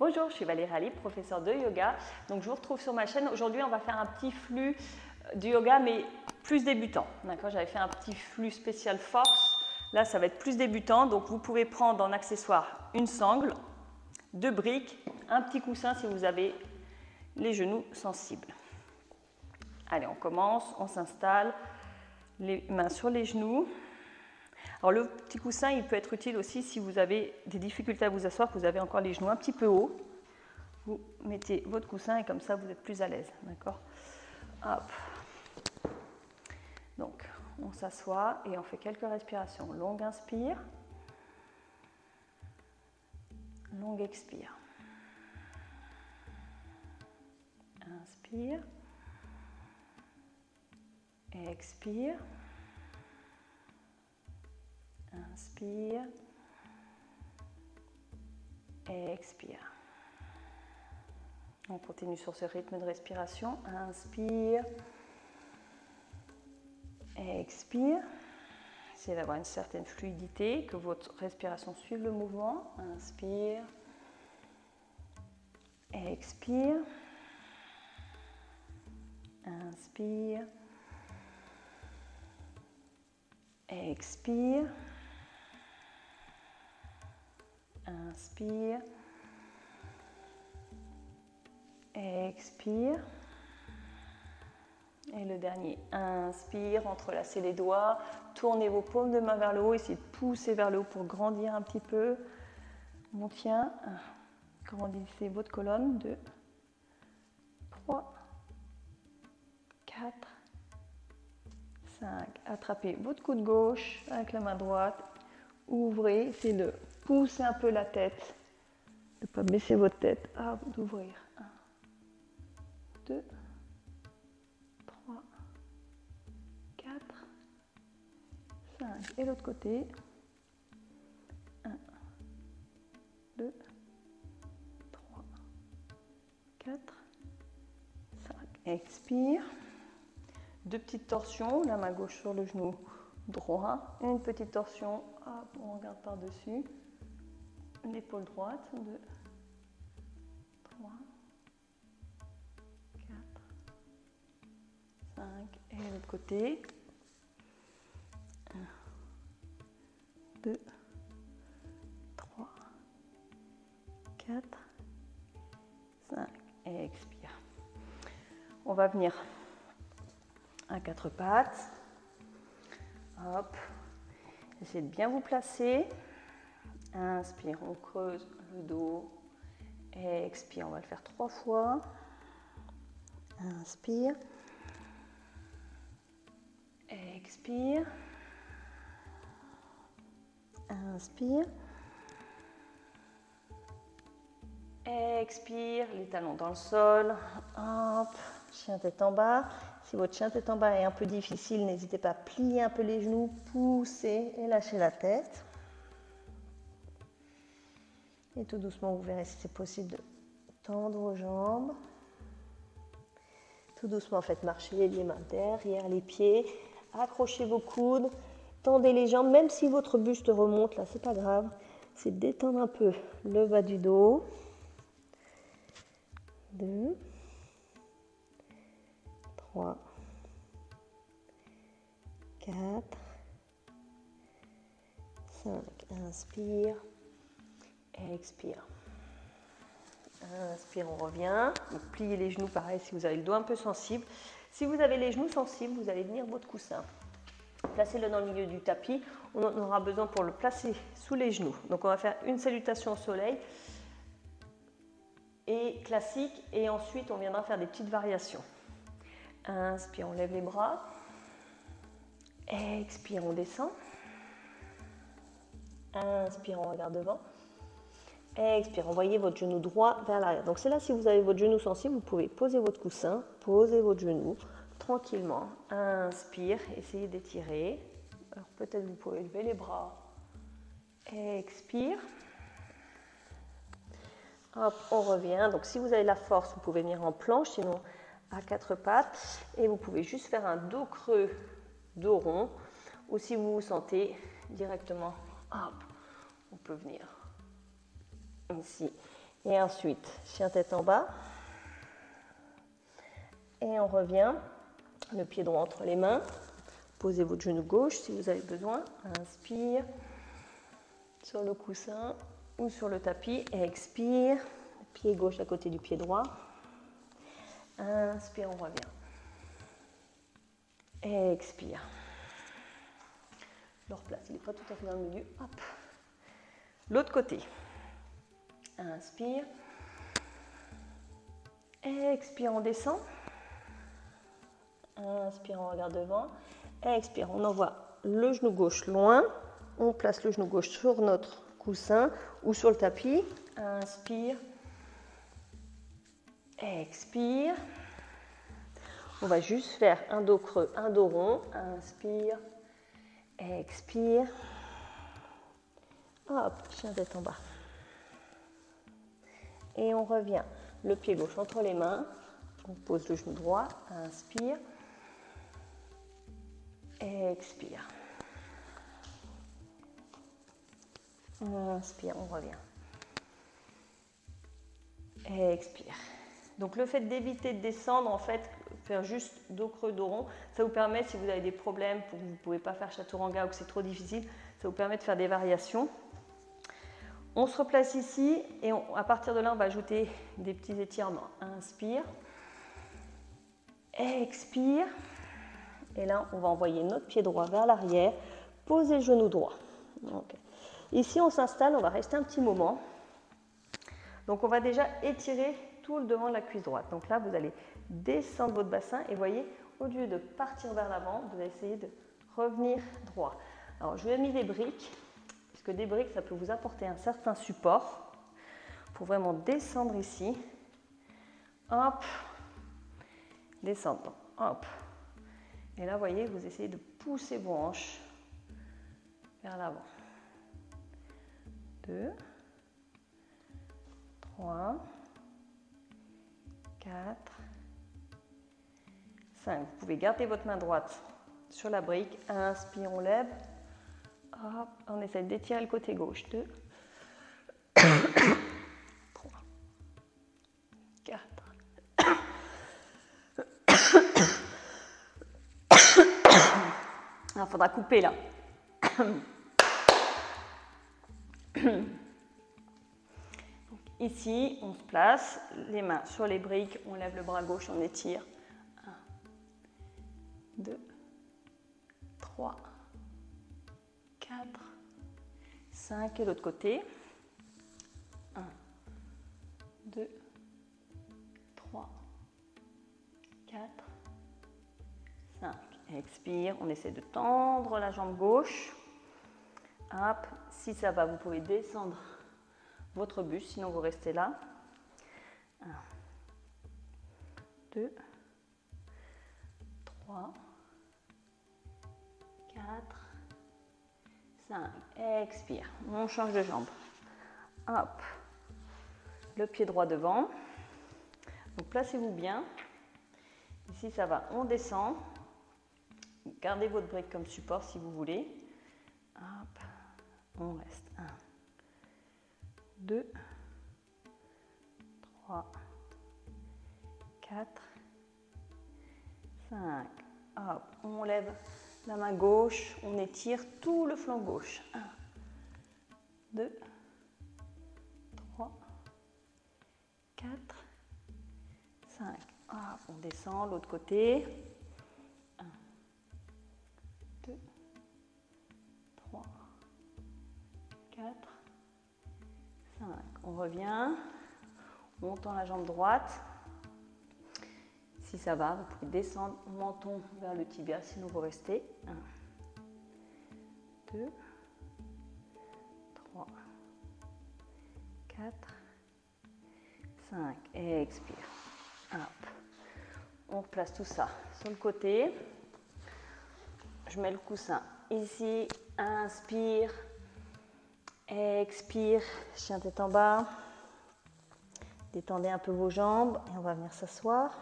Bonjour, je suis Valérie Ali, professeure de yoga. Donc je vous retrouve sur ma chaîne. Aujourd'hui, on va faire un petit flux du yoga, mais plus débutant. D'accord, j'avais fait un petit flux spécial force. Là, ça va être plus débutant. Donc vous pouvez prendre en accessoire une sangle, 2 briques, un petit coussin si vous avez les genoux sensibles. Allez, on commence, on s'installe, les mains sur les genoux. Alors le petit coussin, il peut être utile aussi si vous avez des difficultés à vous asseoir, que vous avez encore les genoux un petit peu hauts. Vous mettez votre coussin et comme ça, vous êtes plus à l'aise. D'accord ? Hop. Donc, on s'assoit et on fait quelques respirations. Longue inspire. Longue expire. Inspire. Expire. Inspire. Expire. On continue sur ce rythme de respiration. Inspire. Expire. Essayez d'avoir une certaine fluidité, que votre respiration suive le mouvement. Inspire. Expire. Inspire. Expire. Inspire. Expire. Et le dernier, inspire, entrelacez les doigts, tournez vos paumes de main vers le haut, essayez de pousser vers le haut pour grandir un petit peu. On tient, grandissez votre colonne, 2, 3, 4, 5. Attrapez votre coude gauche avec la main droite, ouvrez, essayez de pousser un peu la tête, de ne pas baisser votre tête, d'ouvrir. 1, 2, 3, 4, 5. Et l'autre côté. 1, 2, 3, 4, 5. Expire. 2 petites torsions, la main gauche sur le genou droit. Une petite torsion, hop, on regarde par-dessus. L'épaule droite. 2, 3, 4, 5. Et l'autre côté. 1, 2, 3, 4, 5. Et expire. On va venir à 4 pattes. Hop. Essayez de bien vous placer. Inspire, on creuse le dos. Expire, on va le faire 3 fois. Inspire. Expire. Inspire. Expire, les talons dans le sol. Hop, chien tête en bas. Si votre chien tête en bas est un peu difficile, n'hésitez pas à plier un peu les genoux, pousser et lâcher la tête. Et tout doucement, vous verrez si c'est possible de tendre vos jambes. Tout doucement, faites marcher les mains derrière les pieds. Accrochez vos coudes, tendez les jambes, même si votre buste remonte, là, c'est pas grave. C'est détendre un peu le bas du dos. 2, 3, 4, 5. Inspire, expire. Inspire, on revient. Donc, pliez les genoux, pareil, si vous avez le dos un peu sensible. Si vous avez les genoux sensibles, vous allez venir votre coussin. Placez-le dans le milieu du tapis. On en aura besoin pour le placer sous les genoux. Donc, on va faire une salutation au soleil et classique. Et ensuite, on viendra faire des petites variations. Inspire, on lève les bras. Expire, on descend. Inspire, on regarde devant. Expire, envoyez votre genou droit vers l'arrière. Donc c'est là, si vous avez votre genou sensible, vous pouvez poser votre coussin, poser votre genou tranquillement. Inspire, essayez d'étirer. Alors peut-être vous pouvez lever les bras. Expire. Hop, on revient. Donc si vous avez la force, vous pouvez venir en planche, sinon à 4 pattes. Et vous pouvez juste faire un dos creux, dos rond. Ou si vous vous sentez directement, hop, on peut venir ici Et ensuite, chien tête en bas. Et on revient, le pied droit entre les mains. Posez votre genou gauche si vous avez besoin. Inspire sur le coussin ou sur le tapis. Expire, pied gauche à côté du pied droit. Inspire, on revient. Expire. Je le replace, il n'est pas tout à fait dans le milieu. Hop. L'autre côté. Inspire. Expire, on descend. Inspire, on regarde devant. Expire, on envoie le genou gauche loin. On place le genou gauche sur notre coussin ou sur le tapis. Inspire. Expire. On va juste faire un dos creux, un dos rond. Inspire. Expire. Hop, chien tête en bas. Et on revient. Le pied gauche entre les mains. On pose le genou droit. Inspire. Expire. Inspire, on revient. Expire. Donc le fait d'éviter de descendre, en fait, faire juste dos creux, dos rond, ça vous permet, si vous avez des problèmes, pour que vous ne pouvez pas faire chaturanga ou que c'est trop difficile, ça vous permet de faire des variations. On se replace ici et à partir de là, on va ajouter des petits étirements. Inspire. Expire. Et là, on va envoyer notre pied droit vers l'arrière. Posez le genou droit. Okay. Ici, on s'installe, on va rester un petit moment. Donc, on va déjà étirer tout le devant de la cuisse droite. Donc là, vous allez descendre votre bassin et voyez, au lieu de partir vers l'avant, vous allez essayer de revenir droit. Alors, je vous ai mis des briques, puisque des briques, ça peut vous apporter un certain support pour vraiment descendre ici. Hop, descendre, hop. Et là, vous voyez, vous essayez de pousser vos hanches vers l'avant. 2, 3, 4, 5. Vous pouvez garder votre main droite sur la brique. Inspire, on lève. Hop, on essaie d'étirer le côté gauche. 2, 3, 4. Il faudra couper là. Donc, ici, on se place, les mains sur les briques, on lève le bras gauche, on étire. 1, 2, 3, 4, 5 et l'autre côté. 1, 2, 3, 4, 5. Expire, on essaie de tendre la jambe gauche. Hop, si ça va, vous pouvez descendre votre buste, sinon vous restez là. 1, 2, 3, 4, 5. Expire, on change de jambe. Hop, le pied droit devant. Donc placez-vous bien. Ici ça va, on descend. Gardez votre brique comme support si vous voulez. Hop, on reste. 1, 2, 3, 4, 5. Hop, on lève la main gauche, on étire tout le flanc gauche. 1, 2, 3, 4, 5. Hop, on descend l'autre côté. 1, 2, 3, 4, 5. On revient, on tend la jambe droite. Si ça va, vous pouvez descendre menton vers le tibia, sinon vous restez. 1, 2, 3, 4, 5. Et expire. Hop. On replace tout ça sur le côté. Je mets le coussin ici. Inspire. Expire. Chien tête en bas. Détendez un peu vos jambes et on va venir s'asseoir.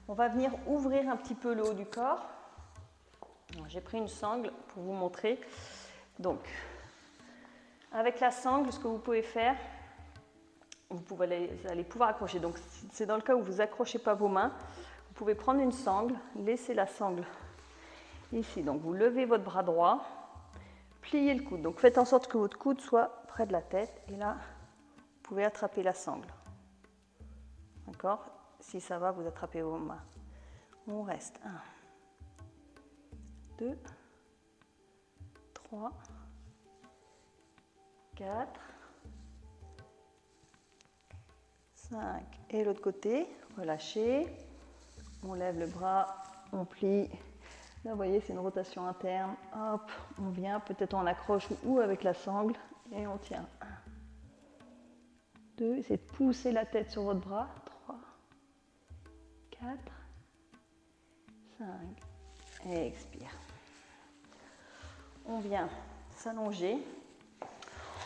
On va venir ouvrir un petit peu le haut du corps. j'ai pris une sangle pour vous montrer. Donc, avec la sangle, ce que vous pouvez faire, vous allez pouvoir accrocher. Donc, c'est dans le cas où vous n'accrochez pas vos mains, vous pouvez prendre une sangle, laisser la sangle ici. Donc, vous levez votre bras droit, pliez le coude. Donc, faites en sorte que votre coude soit près de la tête. Et là, vous pouvez attraper la sangle. D'accord? Si ça va, vous attrapez vos mains. On reste. 1, 2, 3, 4, 5. Et l'autre côté, relâchez. On lève le bras, on plie. Là, vous voyez, c'est une rotation interne. Hop, on vient, peut-être on accroche ou avec la sangle et on tient. 1, 2, essayez de pousser la tête sur votre bras. 3, 4, 5. Et expire. On vient s'allonger.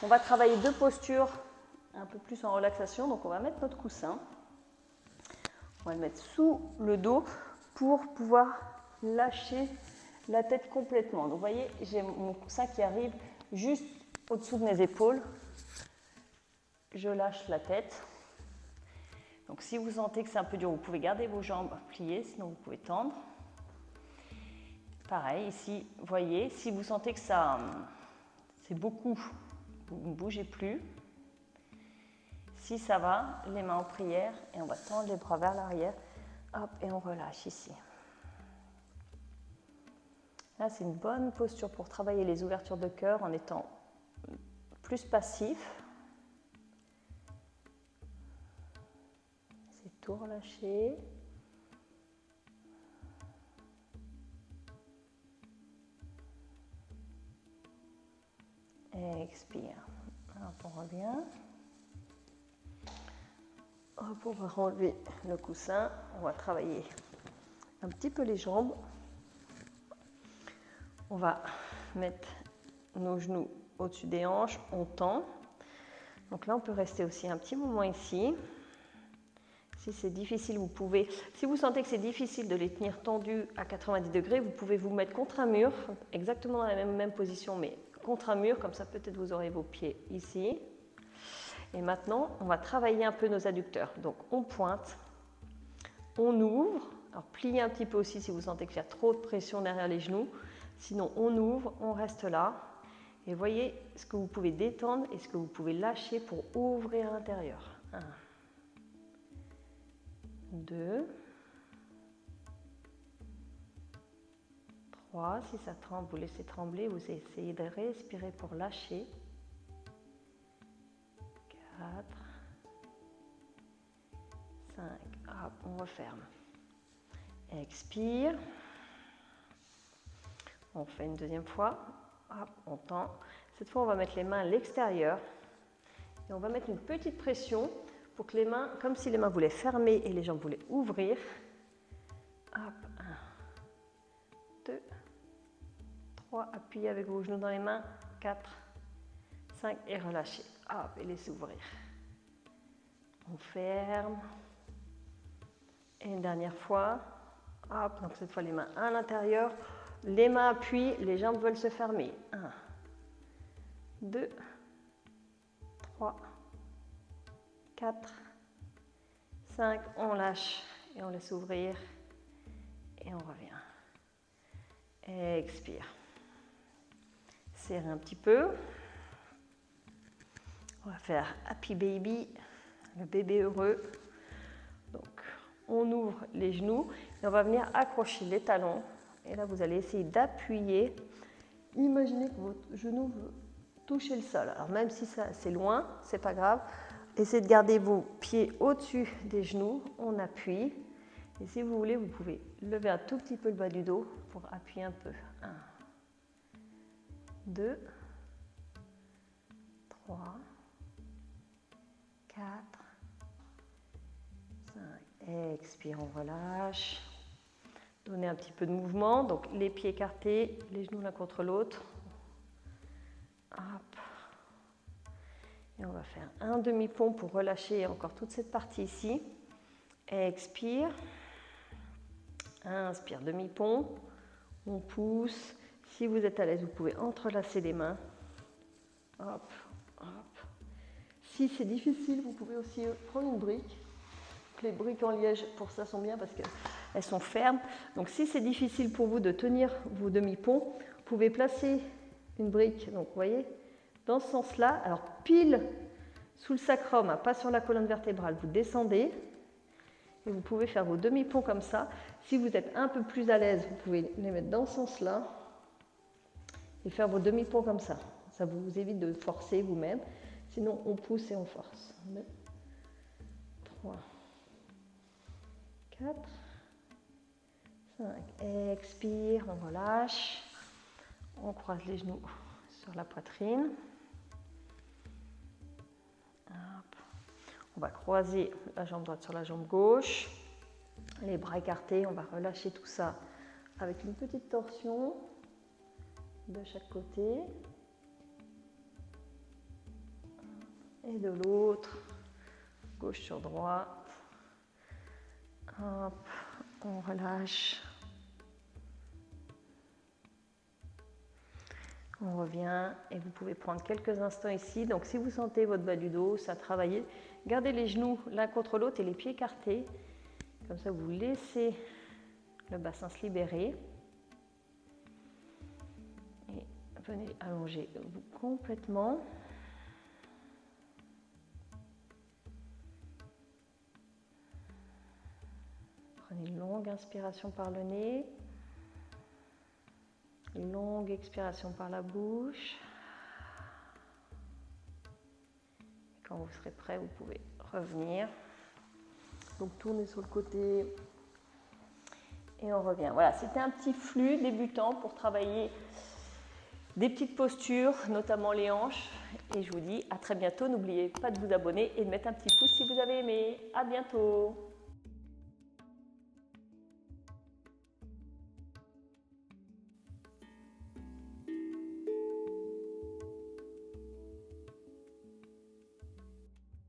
On va travailler deux postures un peu plus en relaxation. Donc, on va mettre notre coussin. On va le mettre sous le dos pour pouvoir lâcher la tête complètement. Donc, vous voyez, j'ai mon coussin qui arrive juste au-dessous de mes épaules. Je lâche la tête. Donc, si vous sentez que c'est un peu dur, vous pouvez garder vos jambes pliées, sinon vous pouvez tendre. Pareil, ici, vous voyez, si vous sentez que ça, c'est beaucoup, vous ne bougez plus. Si ça va, les mains en prière et on va tendre les bras vers l'arrière. Hop, et on relâche ici. Là, c'est une bonne posture pour travailler les ouvertures de cœur en étant plus passif. C'est tout relâcher. Et expire. Hop, on revient. Hop, on va enlever le coussin. On va travailler un petit peu les jambes. On va mettre nos genoux au-dessus des hanches. On tend. Donc là, on peut rester aussi un petit moment ici. Si c'est difficile, vous pouvez... Si vous sentez que c'est difficile de les tenir tendus à 90 degrés, vous pouvez vous mettre contre un mur, exactement dans la même position, mais contre un mur, comme ça peut-être vous aurez vos pieds ici. Et maintenant, on va travailler un peu nos adducteurs. Donc on pointe, on ouvre, alors pliez un petit peu aussi si vous sentez qu'il y a trop de pression derrière les genoux. Sinon on ouvre, on reste là. Et voyez ce que vous pouvez détendre et ce que vous pouvez lâcher pour ouvrir à l'intérieur. 1, 2, 3, si ça tremble, vous laissez trembler, vous essayez de respirer pour lâcher. 4, 5, hop, on referme. Expire. On fait une deuxième fois. Hop, on tend. Cette fois, on va mettre les mains à l'extérieur. Et on va mettre une petite pression pour que les mains, comme si les mains voulaient fermer et les jambes voulaient ouvrir. Hop, 1, 2, 3, appuyez avec vos genoux dans les mains. 4, 5 et relâchez. Hop, et laissez ouvrir. On ferme. Et une dernière fois. Hop, donc cette fois les mains à l'intérieur. Les mains appuient, les jambes veulent se fermer. 1, 2, 3, 4, 5. On lâche et on laisse ouvrir. Et on revient. Expire. Serrez un petit peu. On va faire Happy Baby, le bébé heureux. Donc, on ouvre les genoux et on va venir accrocher les talons. Et là, vous allez essayer d'appuyer. Imaginez que votre genou veut toucher le sol. Alors, même si c'est loin, c'est pas grave. Essayez de garder vos pieds au-dessus des genoux. On appuie. Et si vous voulez, vous pouvez lever un tout petit peu le bas du dos pour appuyer un peu. 1, 2, 3, 4, 5. Expire, on relâche. Donnez un petit peu de mouvement. Donc les pieds écartés, les genoux l'un contre l'autre. Hop. Et on va faire un demi-pont pour relâcher encore toute cette partie ici. Expire. Inspire, demi-pont. On pousse. Si vous êtes à l'aise, vous pouvez entrelacer les mains. Hop, hop. Si c'est difficile, vous pouvez aussi prendre une brique. Les briques en liège, pour ça, sont bien parce qu'elles sont fermes. Donc si c'est difficile pour vous de tenir vos demi-ponts, vous pouvez placer une brique, donc vous voyez, dans ce sens-là. Alors pile sous le sacrum, pas sur la colonne vertébrale, vous descendez et vous pouvez faire vos demi-ponts comme ça. Si vous êtes un peu plus à l'aise, vous pouvez les mettre dans ce sens-là et faire vos demi-ponts comme ça. Ça vous évite de forcer vous-même. Sinon, on pousse et on force. 2, 3, 4, 5. Expire, on relâche. On croise les genoux sur la poitrine. Hop. On va croiser la jambe droite sur la jambe gauche. Les bras écartés, on va relâcher tout ça avec une petite torsion de chaque côté. Et de l'autre, gauche sur droite. Hop, on relâche. On revient et vous pouvez prendre quelques instants ici. Donc si vous sentez votre bas du dos, ça travaille, gardez les genoux l'un contre l'autre et les pieds écartés. Comme ça, vous laissez le bassin se libérer. Et venez allonger vous complètement. Prenez une longue inspiration par le nez. Une longue expiration par la bouche. Et quand vous serez prêt, vous pouvez revenir. Donc tournez sur le côté et on revient. Voilà, c'était un petit flux débutant pour travailler des petites postures, notamment les hanches. Et je vous dis à très bientôt. N'oubliez pas de vous abonner et de mettre un petit pouce si vous avez aimé. À bientôt.